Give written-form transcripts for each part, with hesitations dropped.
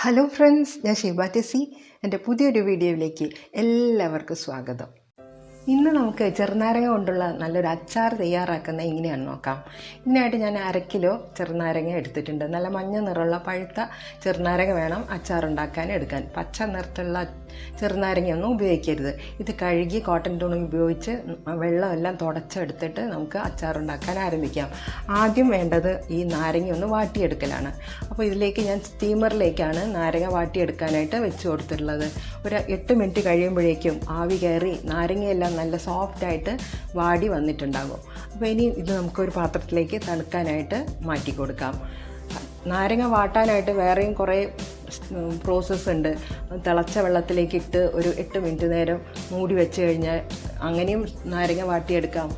Hello friends, ഞാൻ ഷീബ ടെസി. എൻ്റെ പുതിയൊരു വീഡിയോയിലേക്ക് എല്ലാവർക്കും സ്വാഗതം. ഇന്ന് നമുക്ക് ചെറുനാരങ്ങ കൊണ്ടുള്ള നല്ലൊരു അച്ചാർ തയ്യാറാക്കുന്ന എങ്ങനെയാണെന്ന് നോക്കാം. ഇതിനായിട്ട് ഞാൻ 1/2 കിലോ ചെറുനാരങ്ങ എടുത്തിട്ടുണ്ട്. നല്ല മഞ്ഞ നിറമുള്ള പഴുത്ത ചെറുനാരങ്ങ വേണം അച്ചാറുണ്ടാക്കാൻ എടുക്കാൻ. പച്ച നിറത്തുള്ള ചെറുനാരങ്ങയൊന്നും ഉപയോഗിക്കരുത്. ഇത് കഴുകി കോട്ടൺ തുണി ഉപയോഗിച്ച് വെള്ളമെല്ലാം തുടച്ചെടുത്തിട്ട് നമുക്ക് അച്ചാറുണ്ടാക്കാൻ ആരംഭിക്കാം. ആദ്യം വേണ്ടത് ഈ നാരങ്ങ ഒന്ന് വാട്ടിയെടുക്കലാണ്. അപ്പോൾ ഇതിലേക്ക് ഞാൻ സ്റ്റീമറിലേക്കാണ് നാരങ്ങ വാട്ടിയെടുക്കാനായിട്ട് വെച്ച് കൊടുത്തിട്ടുള്ളത്. ഒരു 8 മിനിറ്റ് കഴിയുമ്പോഴേക്കും ആവി കയറി നാരങ്ങയെല്ലാം നല്ല സോഫ്റ്റായിട്ട് വാടി വന്നിട്ടുണ്ടാകും. അപ്പോൾ ഇനി ഇത് നമുക്കൊരു പാത്രത്തിലേക്ക് തണുക്കാനായിട്ട് മാറ്റി കൊടുക്കാം. നാരങ്ങ വാട്ടാനായിട്ട് വേറെയും കുറേ പ്രോസസ്സ് ഉണ്ട്. തിളച്ച വെള്ളത്തിലേക്ക് ഇട്ട് ഒരു 8 മിനിറ്റ് നേരം മൂടി വെച്ച് കഴിഞ്ഞാൽ അങ്ങനെയും നാരങ്ങ വാട്ടിയെടുക്കാം.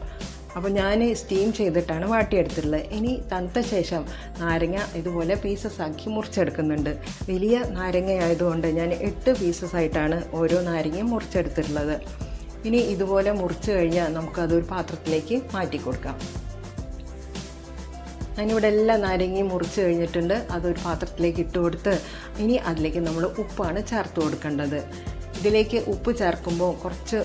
അപ്പോൾ ഞാൻ സ്റ്റീം ചെയ്തിട്ടാണ് വാട്ടിയെടുത്തിട്ടുള്ളത്. ഇനി തണുത്ത ശേഷം നാരങ്ങ ഇതുപോലെ പീസസ് ആക്കി മുറിച്ചെടുക്കുന്നുണ്ട്. വലിയ നാരങ്ങ ആയതുകൊണ്ട് ഞാൻ 8 പീസസ് ആയിട്ടാണ് ഓരോ നാരങ്ങയും മുറിച്ചെടുത്തിട്ടുള്ളത്. ഇനി ഇതുപോലെ മുറിച്ച് കഴിഞ്ഞാൽ നമുക്കതൊരു പാത്രത്തിലേക്ക് മാറ്റി കൊടുക്കാം. ഞാനിവിടെ എല്ലാ നാരങ്ങയും മുറിച്ച് കഴിഞ്ഞിട്ടുണ്ട്. അതൊരു പാത്രത്തിലേക്ക് ഇട്ട് കൊടുത്ത് ഇനി അതിലേക്ക് നമ്മൾ ഉപ്പാണ് ചേർത്ത് കൊടുക്കേണ്ടത്. ഇതിലേക്ക് ഉപ്പ് ചേർക്കുമ്പോൾ കുറച്ച്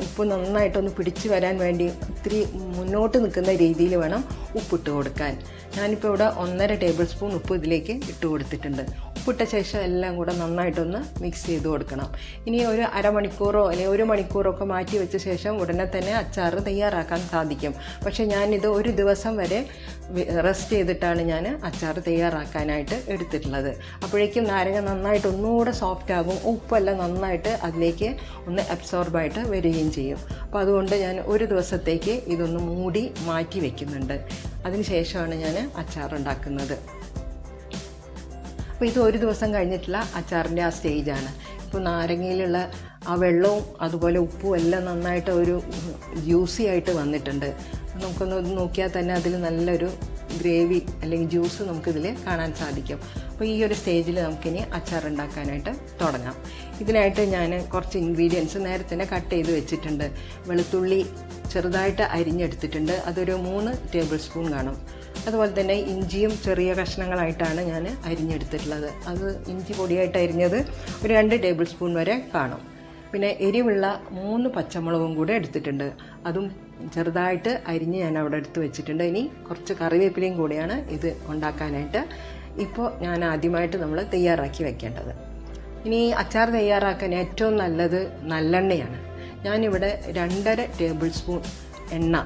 ഉപ്പ് നന്നായിട്ടൊന്ന് പിടിച്ച് വരാൻ വേണ്ടി ഇത്തിരി മുന്നോട്ട് നിൽക്കുന്ന രീതിയിൽ വേണം ഉപ്പിട്ട് കൊടുക്കാൻ. ഞാനിപ്പോൾ ഇവിടെ 1.5 ടേബിൾ സ്പൂൺ ഉപ്പ് ഇതിലേക്ക് ഇട്ട് കൊടുത്തിട്ടുണ്ട്. ഉപ്പിട്ട ശേഷം എല്ലാം കൂടെ നന്നായിട്ടൊന്ന് മിക്സ് ചെയ്ത് കൊടുക്കണം. ഇനി ഒരു അരമണിക്കൂറോ അല്ലെങ്കിൽ 1 മണിക്കൂറോ ഒക്കെ മാറ്റി വെച്ച ശേഷം ഉടനെ തന്നെ അച്ചാർ തയ്യാറാക്കാൻ സാധിക്കും. പക്ഷേ ഞാനിത് ഒരു ദിവസം വരെ റെസ്റ്റ് ചെയ്തിട്ടാണ് ഞാൻ അച്ചാർ തയ്യാറാക്കാനായിട്ട് എടുത്തിട്ടുള്ളത്. അപ്പോഴേക്കും നാരങ്ങ നന്നായിട്ട് ഒന്നുകൂടെ സോഫ്റ്റ് ആകും. ഉപ്പെല്ലാം നന്നായിട്ട് അതിലേക്ക് ഒന്ന് അബ്സോർബായിട്ട് വരികയും ചെയ്യും. അപ്പോൾ അതുകൊണ്ട് ഞാൻ ഒരു ദിവസത്തേക്ക് ഇതൊന്ന് മൂടി മാറ്റി വയ്ക്കുന്നുണ്ട്. അതിന് ശേഷമാണ് ഞാൻ അച്ചാറുണ്ടാക്കുന്നത്. അപ്പോൾ ഇത് ഒരു ദിവസം കഴിഞ്ഞിട്ടുള്ള അച്ചാറിൻ്റെ ആ സ്റ്റേജാണ്. ഇപ്പോൾ നാരങ്ങയിലുള്ള ആ വെള്ളവും അതുപോലെ ഉപ്പും എല്ലാം നന്നായിട്ട് ഒരു ജ്യൂസി ആയിട്ട് വന്നിട്ടുണ്ട്. നമുക്കൊന്ന് നോക്കിയാൽ തന്നെ അതിൽ നല്ലൊരു ഗ്രേവി അല്ലെങ്കിൽ ജ്യൂസ് നമുക്കിതിൽ കാണാൻ സാധിക്കും. അപ്പോൾ ഈ ഒരു സ്റ്റേജിൽ നമുക്കിനി അച്ചാർ ഉണ്ടാക്കാനായിട്ട് തുടങ്ങാം. ഇതിനായിട്ട് ഞാൻ കുറച്ച് ഇൻഗ്രീഡിയൻസ് നേരത്തെ തന്നെ കട്ട് ചെയ്ത് വെച്ചിട്ടുണ്ട്. വെളുത്തുള്ളി ചെറുതായിട്ട് അരിഞ്ഞെടുത്തിട്ടുണ്ട്, അതൊരു 3 ടേബിൾ സ്പൂൺ കാണും. അതുപോലെ തന്നെ ഇഞ്ചിയും ചെറിയ കഷ്ണങ്ങളായിട്ടാണ് ഞാൻ അരിഞ്ഞെടുത്തിട്ടുള്ളത്. അത് ഇഞ്ചി പൊടിയായിട്ട് അരിഞ്ഞത് ഒരു 2 ടേബിൾ സ്പൂൺ വരെ കാണും. പിന്നെ എരിവുള്ള 3 പച്ചമുളകും കൂടെ എടുത്തിട്ടുണ്ട്, അതും ചെറുതായിട്ട് അരിഞ്ഞ് ഞാൻ അവിടെ എടുത്ത് വെച്ചിട്ടുണ്ട്. ഇനി കുറച്ച് കറിവേപ്പിലയും കൂടിയാണ് ഇത് ഉണ്ടാക്കാനായിട്ട് ഇപ്പോൾ ഞാൻ ആദ്യമായിട്ട് നമ്മൾ തയ്യാറാക്കി വെക്കേണ്ടത്. ഇനി അച്ചാർ തയ്യാറാക്കാൻ ഏറ്റവും നല്ലത് നല്ലെണ്ണയാണ്. ഞാനിവിടെ 2.5 ടേബിൾ സ്പൂൺ എണ്ണ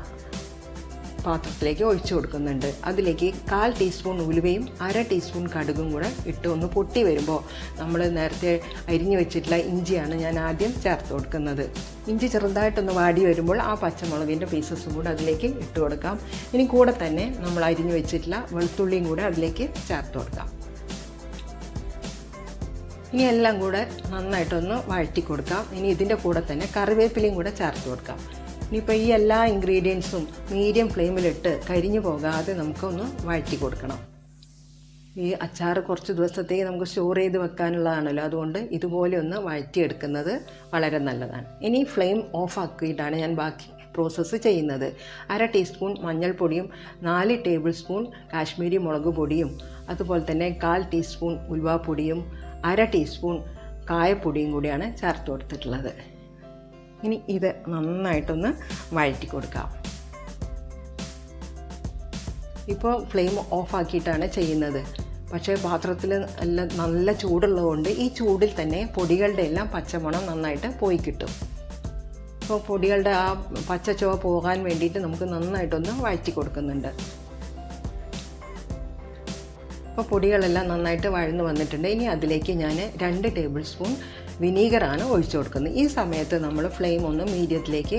പാത്രത്തിലേക്ക് ഒഴിച്ചു കൊടുക്കുന്നുണ്ട്. അതിലേക്ക് 1/4 ടീസ്പൂൺ ഉലുവയും 1/2 ടീസ്പൂൺ കടുകും കൂടെ ഇട്ട് ഒന്ന് പൊട്ടി വരുമ്പോൾ നമ്മൾ നേരത്തെ അരിഞ്ഞു വെച്ചിട്ടുള്ള ഇഞ്ചിയാണ് ഞാൻ ആദ്യം ചേർത്ത് കൊടുക്കുന്നത്. ഇഞ്ചി ചെറുതായിട്ടൊന്ന് വാടി വരുമ്പോൾ ആ പച്ചമുളകിൻ്റെ പീസസും കൂടെ അതിലേക്ക് ഇട്ട് കൊടുക്കാം. ഇനി കൂടെ തന്നെ നമ്മൾ അരിഞ്ഞു വെച്ചിട്ടുള്ള വെളുത്തുള്ളിയും കൂടെ അതിലേക്ക് ചേർത്ത് കൊടുക്കാം. ഇനി എല്ലാം കൂടെ നന്നായിട്ടൊന്ന് വഴറ്റി കൊടുക്കാം. ഇനി ഇതിൻ്റെ കൂടെ തന്നെ കറിവേപ്പിലയും കൂടെ ചേർത്ത് കൊടുക്കാം. ഇനിയിപ്പോൾ ഈ എല്ലാ ഇൻഗ്രീഡിയൻസും മീഡിയം ഫ്ലെയിമിലിട്ട് കരിഞ്ഞു പോകാതെ നമുക്കൊന്ന് വഴറ്റി കൊടുക്കണം. ഈ അച്ചാർ കുറച്ച് ദിവസത്തേക്ക് നമുക്ക് സ്റ്റോർ ചെയ്ത് വെക്കാനുള്ളതാണല്ലോ, അതുകൊണ്ട് ഇതുപോലെ ഒന്ന് വഴറ്റിയെടുക്കുന്നത് വളരെ നല്ലതാണ്. ഇനി ഫ്ലെയിം ഓഫ് ആക്കിയിട്ടാണ് ഞാൻ ബാക്കി പ്രോസസ്സ് ചെയ്യുന്നത്. 1/2 ടീസ്പൂൺ മഞ്ഞൾപ്പൊടിയും 4 ടേബിൾ സ്പൂൺ കാശ്മീരി മുളക് പൊടിയും അതുപോലെ തന്നെ 1/4 ടീസ്പൂൺ ഉലുവാപ്പൊടിയും 1/2 ടീസ്പൂൺ കായപ്പൊടിയും കൂടിയാണ് ചേർത്ത് കൊടുത്തിട്ടുള്ളത്. ഇനി ഇത് നന്നായിട്ടൊന്ന് വഴറ്റി കൊടുക്കാം. ഇപ്പോൾ ഫ്ലെയിം ഓഫാക്കിയിട്ടാണ് ചെയ്യുന്നത്. പക്ഷേ പാത്രത്തിൽ എല്ലാം നല്ല ചൂടുള്ളതുകൊണ്ട് ഈ ചൂടിൽ തന്നെ പൊടികളുടെ എല്ലാം പച്ചമണം നന്നായിട്ട് പോയി കിട്ടും. അപ്പോൾ പൊടികളുടെ ആ പച്ച ചുവ പോകാൻ വേണ്ടിയിട്ട് നമുക്ക് നന്നായിട്ടൊന്ന് വഴറ്റി കൊടുക്കുന്നുണ്ട്. അപ്പോൾ പൊടികളെല്ലാം നന്നായിട്ട് വഴന്ന് വന്നിട്ടുണ്ട്. ഇനി അതിലേക്ക് ഞാൻ 2 ടേബിൾ സ്പൂൺ വിനീഗറാണ് ഒഴിച്ചു കൊടുക്കുന്നത്. ഈ സമയത്ത് നമ്മൾ ഫ്ലെയിം ഒന്ന് മീഡിയത്തിലേക്ക്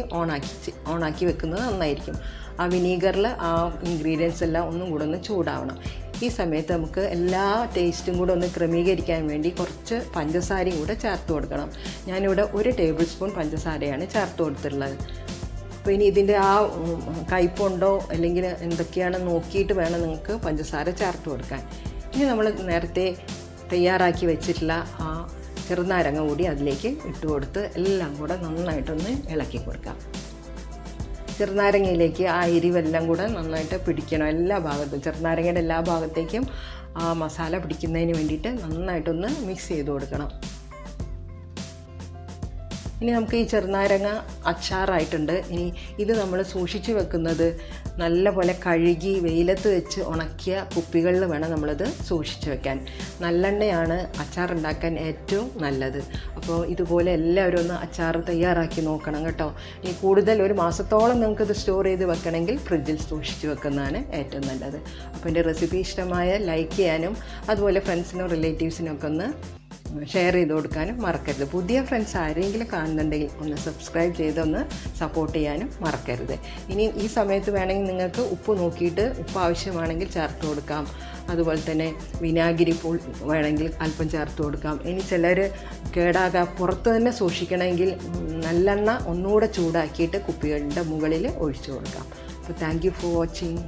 ഓണാക്കി വെക്കുന്നത് നന്നായിരിക്കും. ആ വിനീഗറിൽ ആ ഇൻഗ്രീഡിയൻസ് എല്ലാം ഒന്നും കൂടെ ഒന്ന് ചൂടാവണം. ഈ സമയത്ത് നമുക്ക് എല്ലാ ടേസ്റ്റും കൂടെ ഒന്ന് ക്രമീകരിക്കാൻ വേണ്ടി കുറച്ച് പഞ്ചസാരയും കൂടെ ചേർത്ത് കൊടുക്കണം. ഞാനിവിടെ 1 ടേബിൾ സ്പൂൺ പഞ്ചസാരയാണ് ചേർത്ത് കൊടുത്തിട്ടുള്ളത്. അപ്പോൾ ഇനി ഇതിൻ്റെ ആ കയ്പുണ്ടോ അല്ലെങ്കിൽ എന്തൊക്കെയാണ് നോക്കിയിട്ട് വേണം നിങ്ങൾക്ക് പഞ്ചസാര ചേർത്ത് കൊടുക്കാൻ. ഇനി നമ്മൾ നേരത്തെ തയ്യാറാക്കി വെച്ചിട്ടുള്ള ആ ചെറുനാരങ്ങ കൂടി അതിലേക്ക് ഇട്ട് കൊടുത്ത് എല്ലാം കൂടെ നന്നായിട്ടൊന്ന് ഇളക്കി കൊടുക്കാം. ചെറുനാരങ്ങയിലേക്ക് ആ എരിവെല്ലാം കൂടെ നന്നായിട്ട് പിടിക്കണം. എല്ലാ ഭാഗത്തും ചെറുനാരങ്ങയുടെ എല്ലാ ഭാഗത്തേക്കും ആ മസാല പിടിക്കുന്നതിന് വേണ്ടിയിട്ട് നന്നായിട്ടൊന്ന് മിക്സ് ചെയ്ത് കൊടുക്കണം. ഇനി നമുക്ക് ഈ ചെറുനാരങ്ങ അച്ചാറായിട്ടുണ്ട്. ഇനി ഇത് നമ്മൾ സൂക്ഷിച്ച് വെക്കുന്നത് നല്ലപോലെ കഴുകി വെയിലത്ത് വെച്ച് ഉണക്കിയ കുപ്പികളിൽ വേണം നമ്മളിത് സൂക്ഷിച്ച് വെക്കാൻ. നല്ലെണ്ണയാണ് അച്ചാറുണ്ടാക്കാൻ ഏറ്റവും നല്ലത്. അപ്പോൾ ഇതുപോലെ എല്ലാവരും ഒന്ന് അച്ചാർ തയ്യാറാക്കി നോക്കണം കേട്ടോ. ഇനി കൂടുതൽ ഒരു മാസത്തോളം നിങ്ങൾക്കിത് സ്റ്റോർ ചെയ്ത് വെക്കണമെങ്കിൽ ഫ്രിഡ്ജിൽ സൂക്ഷിച്ച് വെക്കുന്നതാണ് ഏറ്റവും നല്ലത്. അപ്പോൾ എൻ്റെ റെസിപ്പി ഇഷ്ടമായ ലൈക്ക് ചെയ്യാനും അതുപോലെ ഫ്രണ്ട്സിനും റിലേറ്റീവ്സിനും ഒക്കെ ഒന്ന് ഷെയർ ചെയ്ത് കൊടുക്കാനും മറക്കരുത്. പുതിയ ഫ്രണ്ട്സ് ആരെങ്കിലും കാണുന്നുണ്ടെങ്കിൽ ഒന്ന് സബ്സ്ക്രൈബ് ചെയ്തൊന്ന് സപ്പോർട്ട് ചെയ്യാനും മറക്കരുത്. ഇനി ഈ സമയത്ത് വേണമെങ്കിൽ നിങ്ങൾക്ക് ഉപ്പ് നോക്കിയിട്ട് ഉപ്പ് ആവശ്യമാണെങ്കിൽ ചേർത്ത് കൊടുക്കാം. അതുപോലെ തന്നെ വിനാഗിരി വേണമെങ്കിൽ അല്പം ചേർത്ത് കൊടുക്കാം. ഇനി ചിലർ പുറത്ത് തന്നെ സൂക്ഷിക്കണമെങ്കിൽ നല്ലെണ്ണ ഒന്നുകൂടെ ചൂടാക്കിയിട്ട് കുപ്പികളുടെ മുകളിൽ ഒഴിച്ചു കൊടുക്കാം. അപ്പോൾ താങ്ക് യു ഫോർ വാച്ചിങ്.